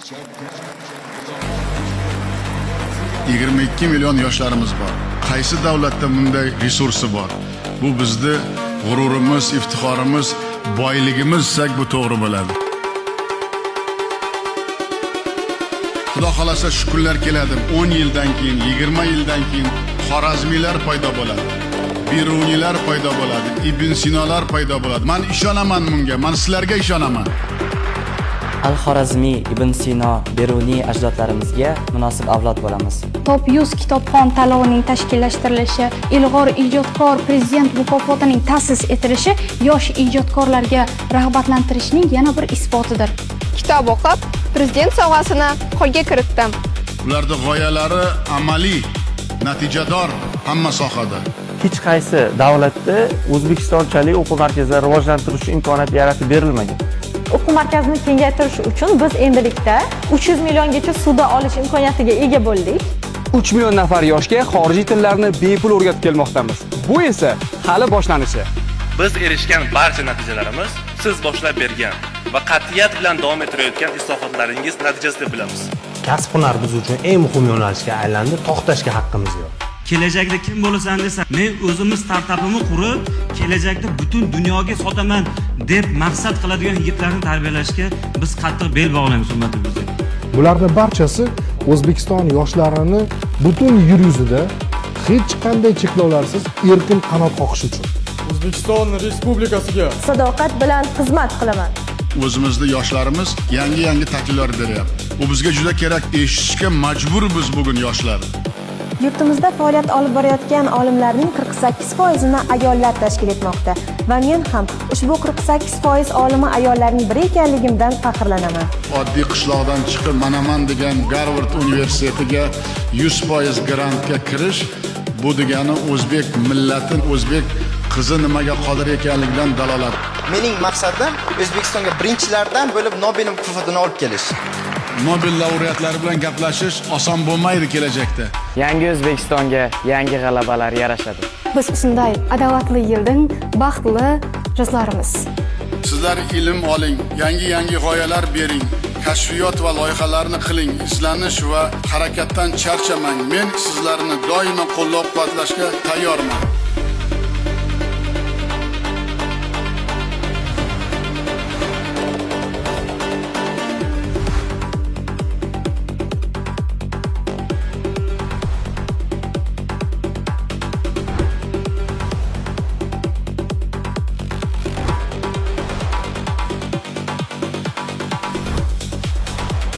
22 milyon yoshlarimiz bor. Qaysi davlatda bunday resursi bor? Bu bizde g'ururimiz, iftixorimiz, boyligimiz desak bu to'g'ri bo'ladi. Xudo xolasa shu kunlar keladi. 10 yildan keyin, 20 yildan keyin Xorazmiylar paydo bo'ladi. Birunilar paydo bo'ladi. Ibn Sinolar paydo bo'ladi. Men ishonaman bunga. Men sizlarga ishonaman. Al-Xorazmiy, Ibn Sino, Beruniy ajdodlarimizga munosib avlod bo'lamiz. Top 100 kitobxon tanlovining tashkillashtirilishi, ilg'or ijodkor prezident mukofotining ta'sis etilishi yosh ijodkorlarga rag'batlantirishning yana bir isbotidir. Kitob o'qib, prezident sovg'asini qo'lga kiritdim. Ularning g'oyalari amaliy, natijador hamma sohada. Hech qaysi davlatda O'zbekistonchalik o'quv markazlari rivojlantirish imkoniyati yaratib berilmagan. O'quv markazini kengaytirish uchun biz endilikda 300 milliongacha suda olish imkoniyatiga ega bo'ldik. 3 million nafar yoshga xorijiy tillarni bepul o'rgatib kelmoqdamiz. Bu esa hali boshlanishi. Biz erishgan barcha natijalarimiz siz boshlab bergan va qat'iyat bilan davom ettirayotgan islohotlaringiz natijasi deb bilamiz. Kasb hunar biz uchun eng muhim yo'nalishga aylandi, to'xtashga haqqimiz yo'q. Kelajakda kim bo'lasan desa, men o'zimiz startapimni qurib, kelajakda butun dunyoga sotaman deb maqsad qiladigan yigitlarni tarbiyalashga biz qattiq bel bog'laymiz hurmatli do'stlar. Bularning barchasi O'zbekiston yoshlarini butun yer yuzida hech qanday cheklovlarsiz erkin qanot qoqish uchun. O'zbekiston Respublikasiga Sadoqat bilan xizmat qilaman. O'zimizda yoshlarimiz yangi takliflar beryapti. Bu bizga juda kerak, eshitishga majburmiz bugun yoshlar. Yurtimizda faoliyat olib borayotgan olimlarning 48%ni ayollar tashkil etmoqda va men ham ushbu 48% olimi ayollarning biri ekanligimdan faxrlanaman. Oddiy qishloqdan chiqib Manaman degan Garvard universitetiga 100% grantga kirish, bu degani o'zbek millati, o'zbek qizi nimaga qodir ekanligidan dalolat. Mening maqsadim O'zbekistonga birinchilardan bo'lib Nobel mukofotini olib kelish. Nobel laureatlari bilan gaplashish oson bo'lmaydi kelajakda. Yangi O'zbekistonga yangi g'alabalar yarashadi. Biz shunday adovatli yilning baxtli juzlarimiz. Sizlar ilm oling, yangi g'oyalar bering, kashfiyot va loyihalarni qiling, izlanish va harakatdan charchamang. Men sizlarni doimo qo'llab-quvvatlashga tayyorman.